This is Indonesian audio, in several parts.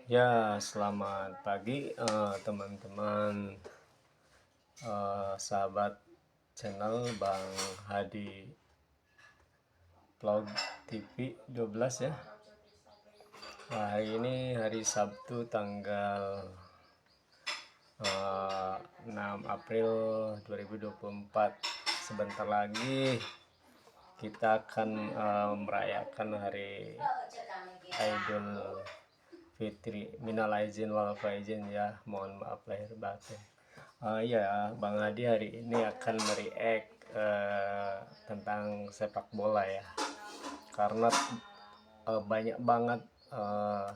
Ya, selamat pagi teman-teman, sahabat channel Bang Hadi Vlog TV 12 ya. Hari ini hari Sabtu tanggal 6 April 2024. Sebentar lagi kita akan merayakan hari Idul Fitri. Minal aizin wal faizin ya, mohon maaf lahir batin. Iya, Bang Hadi hari ini akan mereact tentang sepak bola ya, karena banyak banget eh,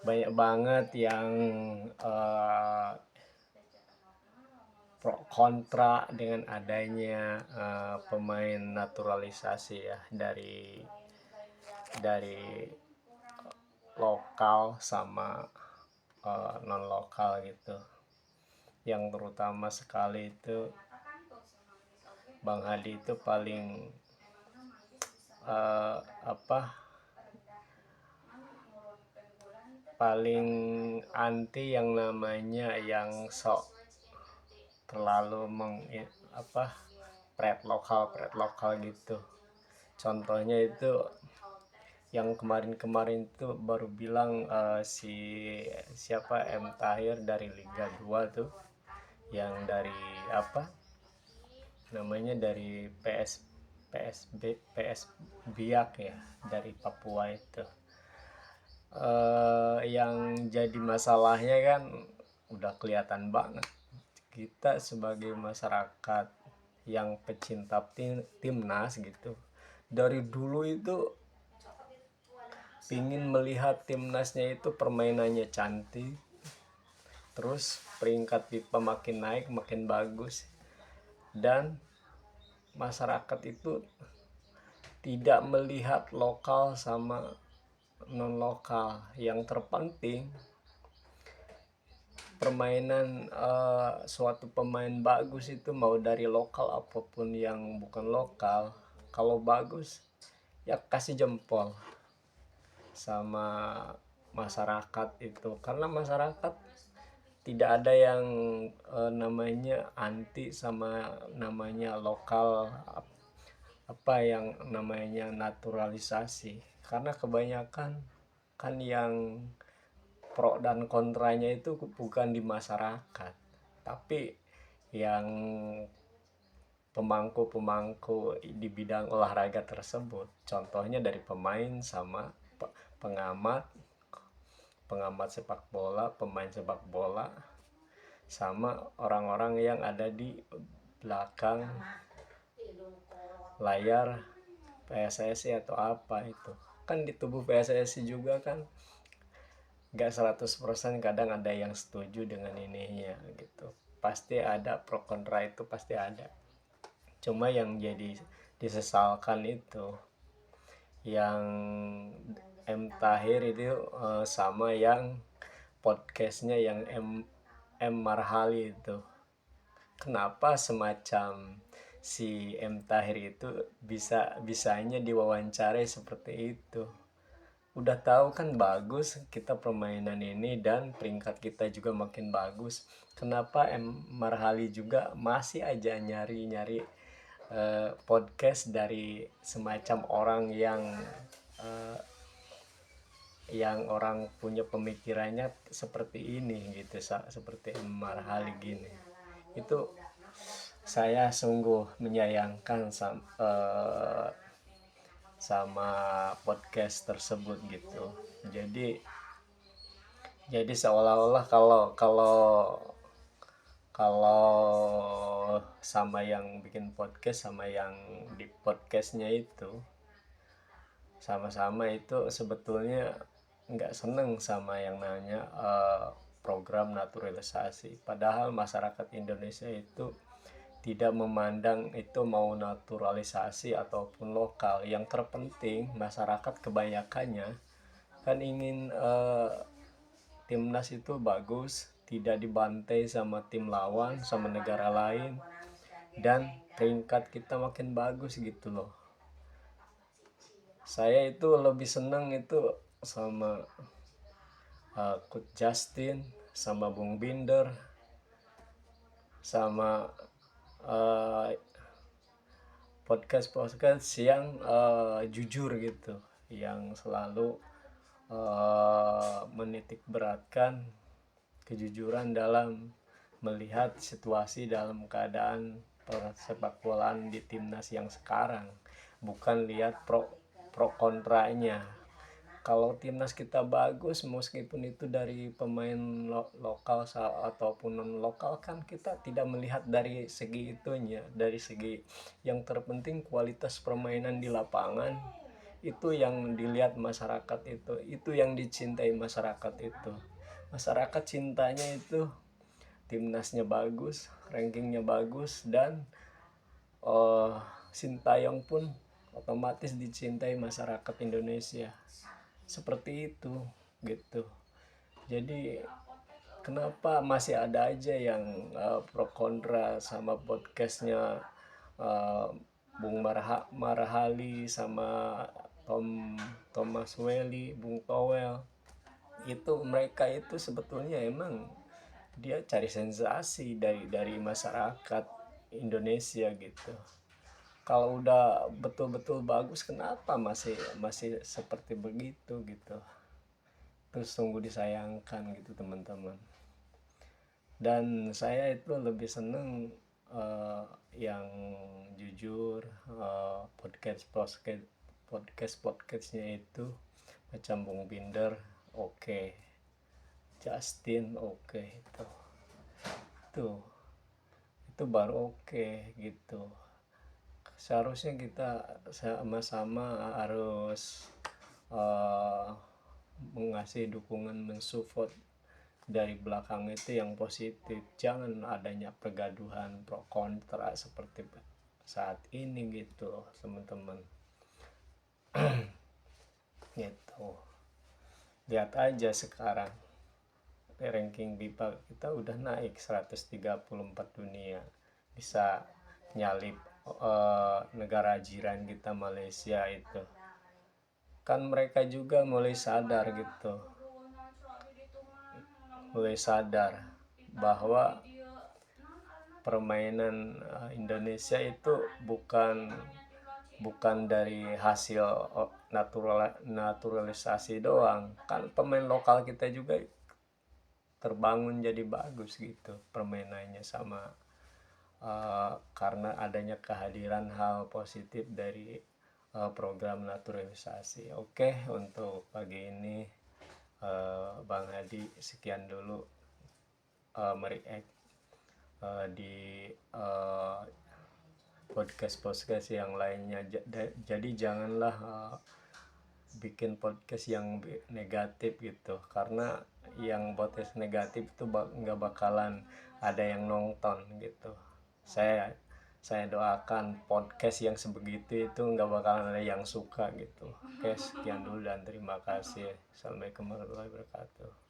banyak banget yang eh, pro kontra dengan adanya pemain naturalisasi ya, dari lokal sama non lokal gitu. Yang terutama sekali itu Bang Hadi itu paling apa paling anti yang namanya yang sok terlalu apa pret lokal gitu. Contohnya itu yang kemarin-kemarin itu baru bilang si siapa M Tahir dari Liga 2 tuh, yang dari apa namanya, dari PS Biak ya, dari Papua itu. Yang jadi masalahnya kan udah kelihatan banget, kita sebagai masyarakat yang pecinta timnas gitu, dari dulu itu pingin melihat timnasnya itu permainannya cantik, terus peringkat FIFA makin naik makin bagus, dan masyarakat itu tidak melihat lokal sama non lokal. Yang terpenting permainan suatu pemain bagus itu mau dari lokal apapun yang bukan lokal, kalau bagus ya kasih jempol sama masyarakat itu, karena masyarakat tidak ada yang namanya anti sama namanya lokal, apa yang namanya naturalisasi, karena kebanyakan kan yang pro dan kontranya itu bukan di masyarakat, tapi yang pemangku-pemangku di bidang olahraga tersebut. Contohnya dari pemain sama pengamat, pengamat sepak bola, pemain sepak bola, sama orang-orang yang ada di belakang layar PSSI atau apa itu. Kan di tubuh PSSI juga kan nggak 100%, kadang ada yang setuju dengan ininya gitu. Pasti ada pro kontra, itu pasti ada. Cuma yang jadi disesalkan itu yang M Tahir itu sama yang podcastnya yang M Marhali itu. Kenapa semacam si M Tahir itu bisanya diwawancarai seperti itu? Udah tahu kan bagus kita permainan ini dan peringkat kita juga makin bagus. Kenapa M Marhali juga masih aja nyari-nyari podcast dari semacam orang eh, yang orang punya pemikirannya seperti ini gitu, seperti M Marhali gini. Itu saya sungguh menyayangkan sama podcast tersebut gitu. Jadi seolah-olah kalau kalau kalau sama yang bikin podcast sama yang di podcastnya itu sama-sama itu sebetulnya nggak seneng sama yang namanya program naturalisasi. Padahal masyarakat Indonesia itu tidak memandang itu mau naturalisasi ataupun lokal. Yang terpenting masyarakat kebanyakannya kan ingin timnas itu bagus, tidak dibantai sama tim lawan, sama negara lain, dan peringkat kita makin bagus gitu loh. Saya itu lebih seneng itu sama Coach Justin sama Bung Binder sama uh, podcast yang jujur gitu, yang selalu menitik beratkan kejujuran dalam melihat situasi dalam keadaan sepak bolaan di timnas yang sekarang, bukan lihat pro kontranya. Kalau timnas kita bagus, meskipun itu dari pemain lokal ataupun non lokal, kan kita tidak melihat dari segi itunya, dari segi yang terpenting kualitas permainan di lapangan. Itu yang dilihat masyarakat, itu yang dicintai masyarakat. Itu masyarakat cintanya itu timnasnya bagus, rankingnya bagus, dan Sintayong pun otomatis dicintai masyarakat Indonesia. Seperti itu gitu. Jadi kenapa masih ada aja yang pro kontra sama podcastnya uh, Bung Marahali sama Thomas Welly, Bung Towel. Itu mereka itu sebetulnya emang dia cari sensasi dari masyarakat Indonesia gitu. Kalau udah betul-betul bagus, kenapa masih masih seperti begitu gitu. Terus sungguh disayangkan gitu teman-teman. Dan saya itu lebih seneng yang jujur, podcastnya itu macam Bung Binder, oke. Justin, oke. Itu baru oke gitu. Seharusnya kita sama-sama harus mengasih dukungan, mensupport dari belakang itu yang positif. Jangan adanya pergaduhan pro kontra seperti saat ini gitu teman-teman. Gitu. Lihat aja sekarang ranking BIPA kita udah naik 134 dunia, bisa nyalip negara jiran kita Malaysia. Itu kan mereka juga mulai sadar gitu, mulai sadar bahwa permainan Indonesia itu bukan dari hasil naturalisasi doang. Kan pemain lokal kita juga terbangun jadi bagus gitu permainannya, sama karena adanya kehadiran hal positif dari program naturalisasi. Oke, untuk pagi ini Bang Hadi sekian dulu mereact di podcast yang lainnya. Jadi janganlah bikin podcast yang negatif gitu, karena yang podcast negatif itu nggak bakalan ada yang nonton gitu. Saya doakan podcast yang sebegitu itu nggak bakalan ada yang suka gitu. Oke, sekian dulu dan terima kasih. Assalamualaikum warahmatullahi wabarakatuh.